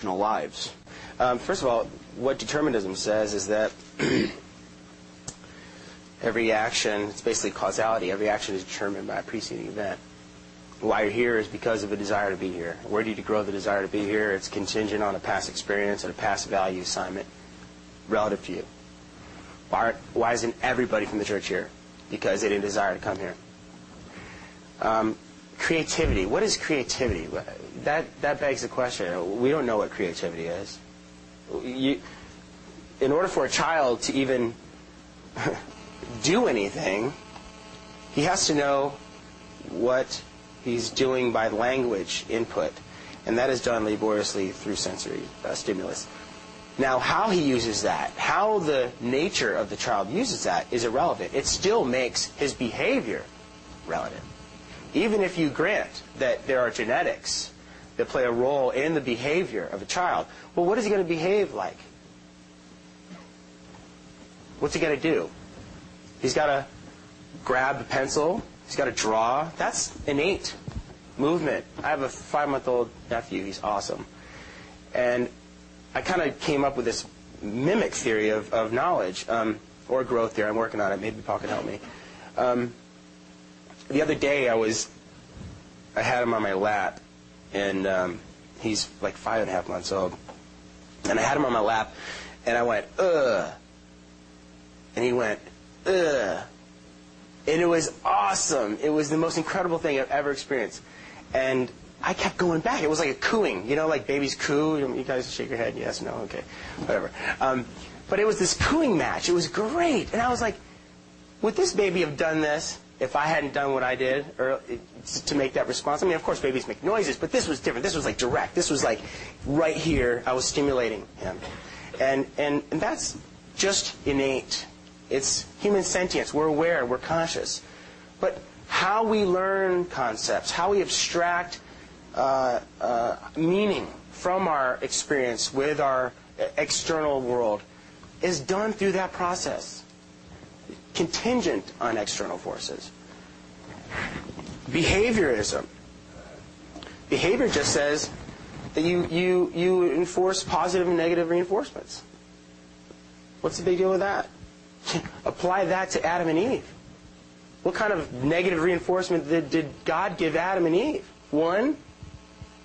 lives. First of all, what determinism says is that every action, it's basically causality, every action is determined by a preceding event. Why you're here is because of a desire to be here. Where did you grow the desire to be here? It's contingent on a past experience and a past value assignment relative to you. Why isn't everybody from the church here? Because they didn't desire to come here. Creativity. What is creativity? That begs the question. We don't know what creativity is. In order for a child to even do anything, he has to know what he's doing by language input, and that is done laboriously through sensory stimulus. Now, how he uses that, how the nature of the child uses that is irrelevant. It still makes his behavior relevant. Even if you grant that there are genetics that play a role in the behavior of a child, well, what is he going to behave like? What's he going to do? He's got to grab a pencil. He's got to draw. That's innate movement. I have a 5-month-old nephew. He's awesome. And I kind of came up with this mimic theory of knowledge, or growth theory. I'm working on it. Maybe Paul can help me. The other day I had him on my lap, and he's like 5.5 months old. And I had him on my lap, and I went, ugh. And he went, ugh. And it was awesome. It was the most incredible thing I've ever experienced. And I kept going back. It was like a cooing. You know, like babies coo. You guys shake your head. Yes, no, okay, whatever. But it was this cooing match. It was great. And I was like, would this baby have done this if I hadn't done what I did to make that response? I mean, of course, babies make noises, but this was different. This was like direct. This was like right here. I was stimulating him. And that's just innate. It's human sentience. We're aware. We're conscious. But how we learn concepts, how we abstract meaning from our experience with our external world is done through that process, contingent on external forces. Behaviorism. Behavior just says that you enforce positive and negative reinforcements. What's the big deal with that? Apply that to Adam and Eve. What kind of negative reinforcement did God give Adam and Eve? One,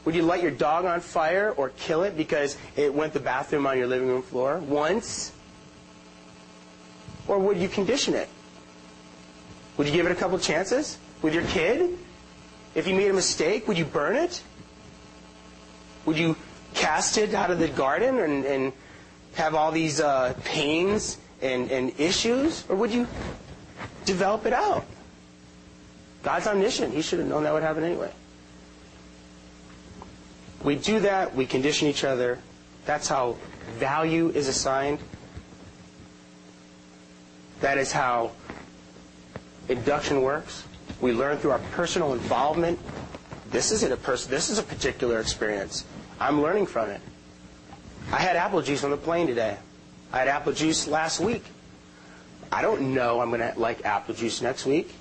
would you light your dog on fire or kill it because it went to the bathroom on your living room floor once? Or would you condition it? Would you give it a couple chances with your kid? If you made a mistake, would you burn it? Would you cast it out of the garden and have all these pains and issues? Or would you develop it out? God's omniscient. He should have known that would happen anyway. We do that. We condition each other. That's how value is assigned. That is how induction works. We learn through our personal involvement. This is a particular experience. I'm learning from it. I had apple juice on the plane today. I had apple juice last week. I don't know I'm going to like apple juice next week.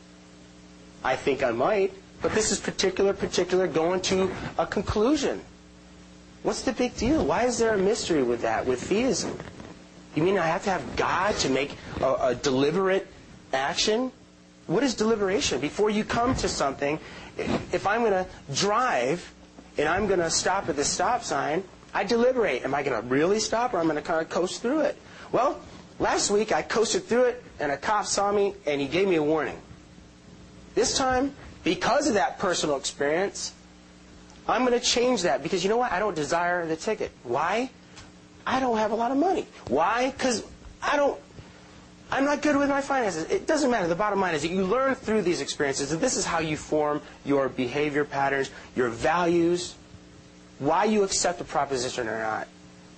I think I might. But this is particular, going to a conclusion. What's the big deal? Why is there a mystery with that, with theism? You mean I have to have God to make a deliberate action? What is deliberation? Before you come to something, if I'm going to drive and I'm going to stop at the stop sign, I deliberate. Am I going to really stop or am I going to kind of coast through it? Well, last week I coasted through it and a cop saw me and he gave me a warning. This time, because of that personal experience, I'm going to change that because you know what? I don't desire the ticket. Why? I don't have a lot of money. Why? Because I'm not good with my finances. It doesn't matter. The bottom line is that you learn through these experiences that this is how you form your behavior patterns, your values, why you accept a proposition or not.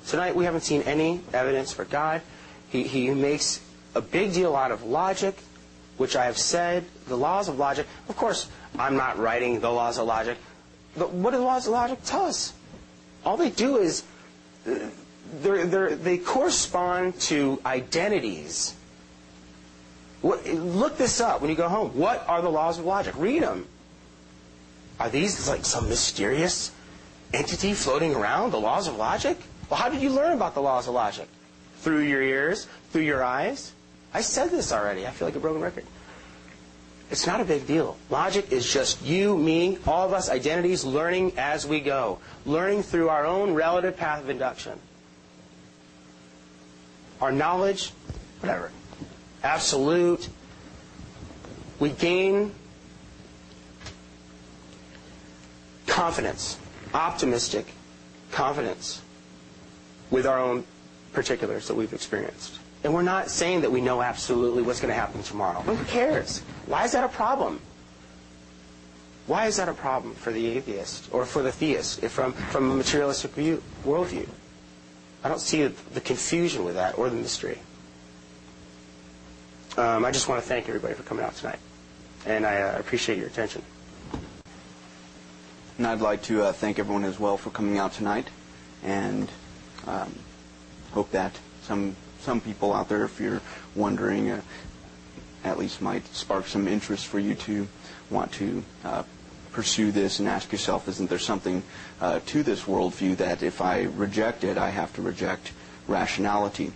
Tonight we haven't seen any evidence for God. He makes a big deal out of logic, which I have said, the laws of logic. Of course, I'm not writing the laws of logic. But what do the laws of logic tell us? All they do is they correspond to identities. Look this up when you go home. What are the laws of logic? Read them. Are these like some mysterious entity floating around, the laws of logic? Well, how did you learn about the laws of logic? Through your ears? Through your eyes? I said this already. I feel like a broken record. It's not a big deal. Logic is just you, me, all of us, identities, learning as we go. Learning through our own relative path of induction. Our knowledge, whatever, absolute. We gain confidence, optimistic confidence with our own particulars that we've experienced. And we're not saying that we know absolutely what's going to happen tomorrow. Who cares? Why is that a problem? Why is that a problem for the atheist or for the theist from a materialistic worldview? I don't see the confusion with that or the mystery. I just want to thank everybody for coming out tonight. And I appreciate your attention. And I'd like to thank everyone as well for coming out tonight. And hope that some people out there, if you're wondering, at least might spark some interest for you to want to pursue this and ask yourself, isn't there something to this worldview that if I reject it, I have to reject rationality?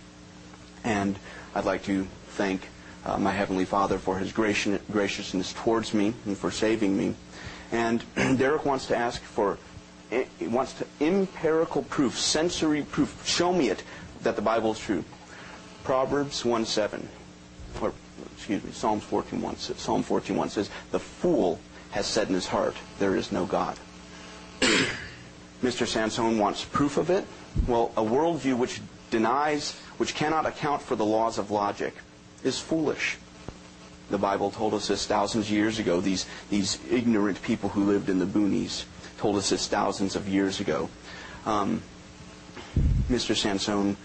And I'd like to thank my Heavenly Father for His graciousness towards me and for saving me. And Derek wants to ask for, he wants to empirical proof, sensory proof. Show me it that the Bible is true. Proverbs 1:7, or excuse me, Psalms 14:1. Psalm 14:1 says, "The fool has said in his heart, there is no God." Mr. Sansone wants proof of it. Well, a worldview which denies, which cannot account for the laws of logic, is foolish. The Bible told us this thousands of years ago. These ignorant people who lived in the boonies told us this thousands of years ago. Mr. Sansone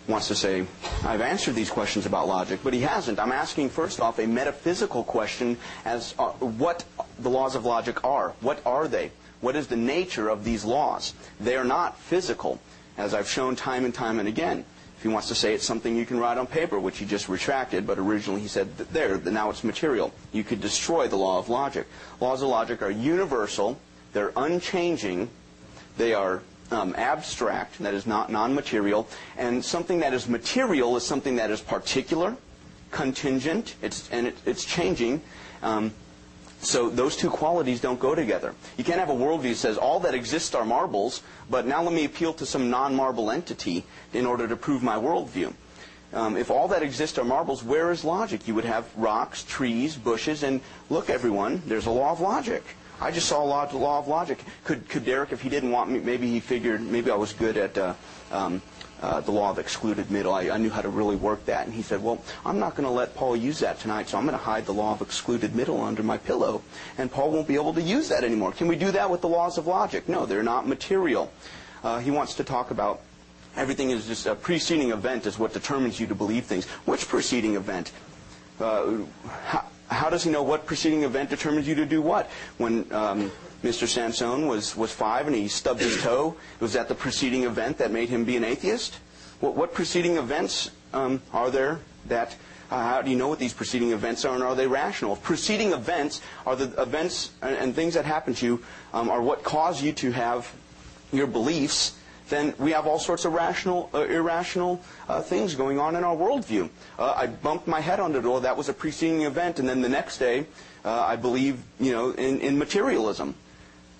wants to say, I've answered these questions about logic, but he hasn't. I'm asking, first off, a metaphysical question as what the laws of logic are. What are they? What is the nature of these laws? They are not physical, as I've shown time and time and again. If he wants to say it's something you can write on paper, which he just retracted, but originally he said that now it's material. You could destroy the law of logic. Laws of logic are universal, they're unchanging, they are abstract, that is not non-material, and something that is material is something that is particular, contingent, it's changing. So those two qualities don't go together. You can't have a worldview that says all that exists are marbles, but now let me appeal to some non-marble entity in order to prove my worldview. If all that exists are marbles, where is logic? You would have rocks, trees, bushes, and look, everyone, there's a law of logic. I just saw a law of logic. Could Derek, if he didn't want me, maybe he figured maybe I was good at the law of excluded middle. I knew how to really work that. And he said, well, I'm not going to let Paul use that tonight, so I'm going to hide the law of excluded middle under my pillow. And Paul won't be able to use that anymore. Can we do that with the laws of logic? No, they're not material. He wants to talk about everything is just a preceding event is what determines you to believe things. Which preceding event? How does he know what preceding event determines you to do what? When Mr. Sansone was 5 and he stubbed his toe, was that the preceding event that made him be an atheist? What preceding events are there that, how do you know what these preceding events are, and are they rational? If preceding events are the events and things that happen to you are what cause you to have your beliefs, then we have all sorts of rational, irrational things going on in our worldview. I bumped my head on the door. That was a preceding event, and then the next day, I believe, in materialism.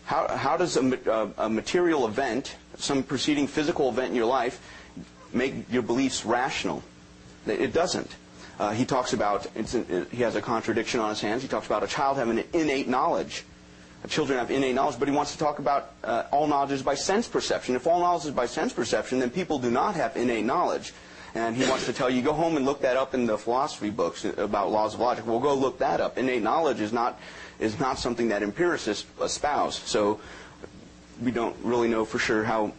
How does a material event, some preceding physical event in your life, make your beliefs rational? It doesn't. He talks about he has a contradiction on his hands. He talks about a child having an innate knowledge. Children have innate knowledge, but he wants to talk about all knowledge is by sense perception. If all knowledge is by sense perception, then people do not have innate knowledge. And he wants to tell you, go home and look that up in the philosophy books about laws of logic. Well, go look that up. Innate knowledge is not something that empiricists espouse. So we don't really know for sure how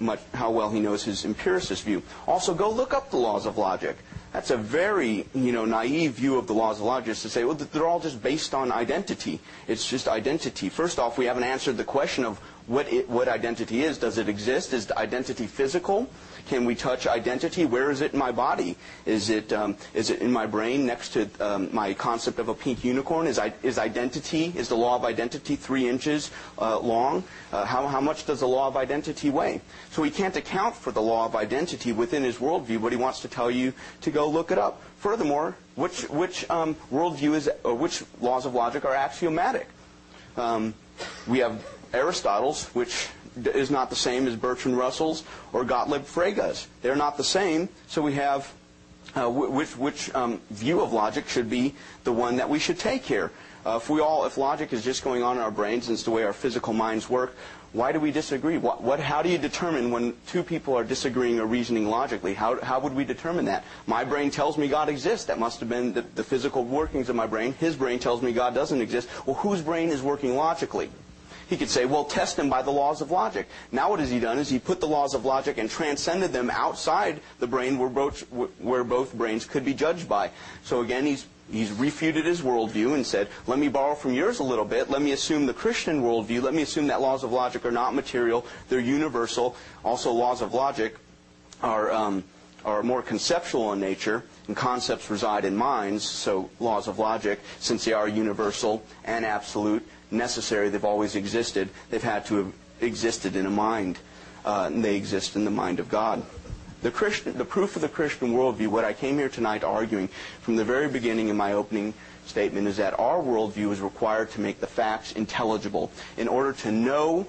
well he knows his empiricist view. Also, go look up the laws of logic. That's a very, naive view of the laws of logic, is to say, well, they're all just based on identity. It's just identity. First off, we haven't answered the question of what identity is. Does it exist? Is identity physical? Can we touch identity? Where is it in my body? Is it in my brain next to my concept of a pink unicorn? Is the law of identity 3 inches long? How much does the law of identity weigh? So he can't account for the law of identity within his worldview, but he wants to tell you to go look it up. Furthermore, which worldview is, or which laws of logic are axiomatic? We have Aristotle's, which is not the same as Bertrand Russell's or Gottlieb Frege's. They're not the same, so we have which view of logic should be the one that we should take here. If logic is just going on in our brains and it's the way our physical minds work, why do we disagree? How do you determine when two people are disagreeing or reasoning logically? How would we determine that? My brain tells me God exists. That must have been the physical workings of my brain. His brain tells me God doesn't exist. Well, whose brain is working logically? He could say, well, test him by the laws of logic. Now what has he done is he put the laws of logic and transcended them outside the brain where both brains could be judged by. So again, he's refuted his worldview and said, let me borrow from yours a little bit. Let me assume the Christian worldview. Let me assume that laws of logic are not material. They're universal. Also, laws of logic are more conceptual in nature, and concepts reside in minds. So laws of logic, since they are universal and absolute, necessary, they've always existed, they've had to have existed in a mind, and they exist in the mind of God. The proof of the Christian worldview, what I came here tonight arguing from the very beginning in my opening statement, is that our worldview is required to make the facts intelligible. In order to know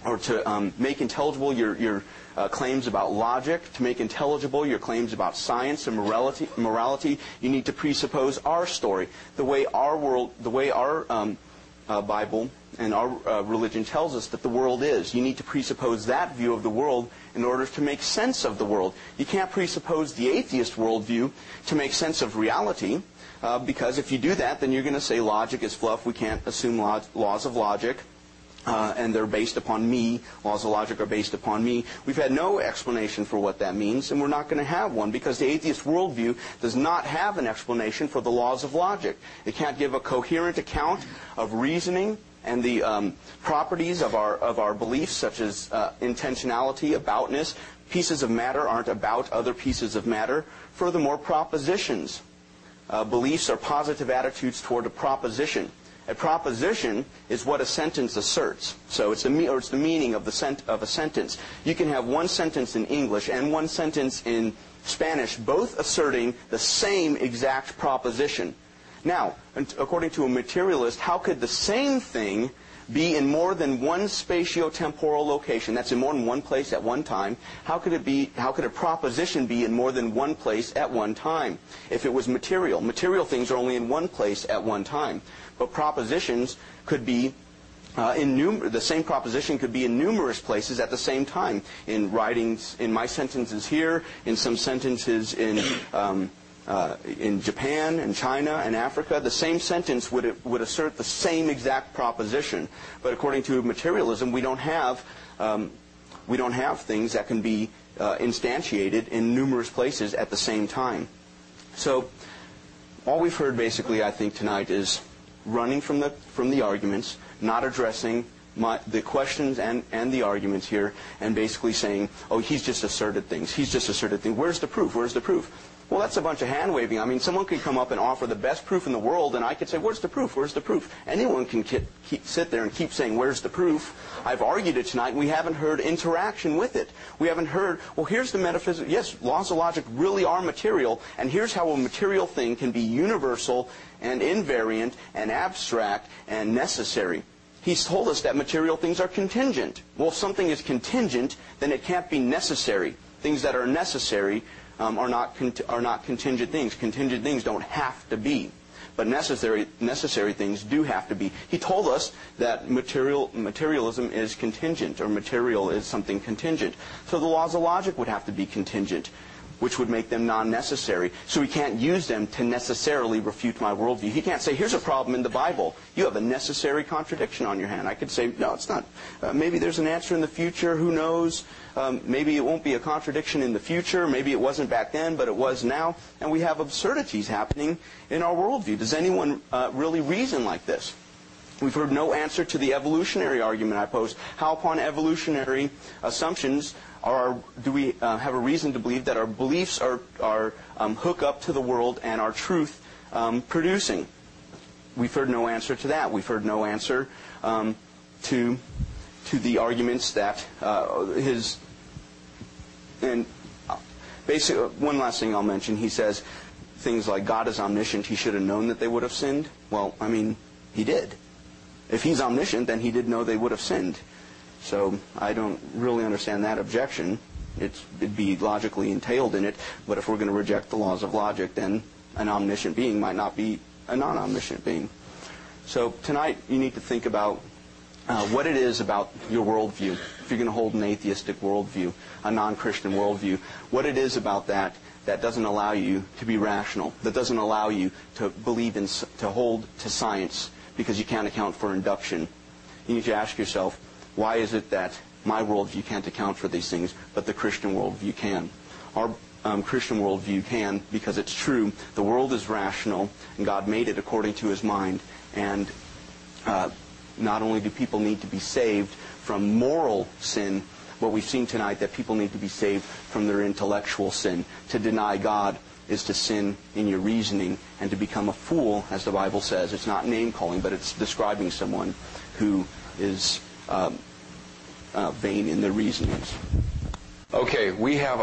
or to make intelligible your claims about logic, to make intelligible your claims about science and morality, you need to presuppose our story, the way our Bible and our religion tells us that the world is. You need to presuppose that view of the world in order to make sense of the world. You can't presuppose the atheist worldview to make sense of reality, because if you do that, then you're going to say logic is fluff. We can't assume laws of logic, and they're based upon me. Laws of logic are based upon me. We've had no explanation for what that means, and we're not going to have one, because the atheist worldview does not have an explanation for the laws of logic. It can't give a coherent account of reasoning and the properties of our beliefs, such as intentionality, aboutness. Pieces of matter aren't about other pieces of matter. Furthermore, propositions. Beliefs are positive attitudes toward a proposition. A proposition is what a sentence asserts. So it's the meaning of a sentence. You can have one sentence in English and one sentence in Spanish, both asserting the same exact proposition. Now, according to a materialist, how could the same thing be in more than one spatio-temporal location? That's in more than one place at one time. How could a proposition be in more than one place at one time? If it was material. Material things are only in one place at one time. But propositions could be the same proposition could be in numerous places at the same time. In writings, in my sentences here, in some sentences in Japan and China and Africa, the same sentence would assert the same exact proposition. But according to materialism, we don't have things that can be instantiated in numerous places at the same time. So all we've heard basically, I think, tonight is running from the arguments, not addressing the questions and the arguments here, and basically saying, oh, he's just asserted things. He's just asserted things. Where's the proof? Where's the proof? Well, that's a bunch of hand-waving. I mean, someone could come up and offer the best proof in the world, and I could say, where's the proof? Where's the proof? Anyone can sit there and keep saying, where's the proof? I've argued it tonight, and we haven't heard interaction with it. We haven't heard, well, here's the metaphysics. Yes, laws of logic really are material, and here's how a material thing can be universal and invariant and abstract and necessary. He's told us that material things are contingent. Well, if something is contingent, then it can't be necessary. Things that are necessary are not contingent things. Contingent things don't have to be. But necessary things do have to be. He told us that materialism is contingent, or material is something contingent. So the laws of logic would have to be contingent, which would make them non-necessary. So he can't use them to necessarily refute my worldview. He can't say, here's a problem in the Bible. You have a necessary contradiction on your hand. I could say, no, it's not. Maybe there's an answer in the future. Who knows? Maybe it won't be a contradiction in the future. Maybe it wasn't back then, but it was now. And we have absurdities happening in our worldview. Does anyone really reason like this? We've heard no answer to the evolutionary argument I posed. How upon evolutionary assumptions do we have a reason to believe that our beliefs are hook up to the world and our truth producing? We've heard no answer to that. We've heard no answer to the arguments that basically, one last thing I'll mention. He says things like God is omniscient. He should have known that they would have sinned. Well, I mean, he did. If he's omniscient, then he did know they would have sinned. So I don't really understand that objection. It'd be logically entailed in it. But if we're going to reject the laws of logic, then an omniscient being might not be a non-omniscient being. So tonight you need to think about what it is about your worldview. If you're going to hold an atheistic worldview, a non-Christian worldview, what it is about that doesn't allow you to be rational, that doesn't allow you to believe in, to hold to science, because you can't account for induction. You need to ask yourself, why is it that my worldview can't account for these things, but the Christian worldview can? Our Christian worldview can, because it's true. The world is rational, and God made it according to His mind. And not only do people need to be saved from moral sin, but we've seen tonight that people need to be saved from their intellectual sin. To deny God is to sin in your reasoning and to become a fool, as the Bible says. It's not name-calling, but it's describing someone who is vain in their reasonings. Okay, we have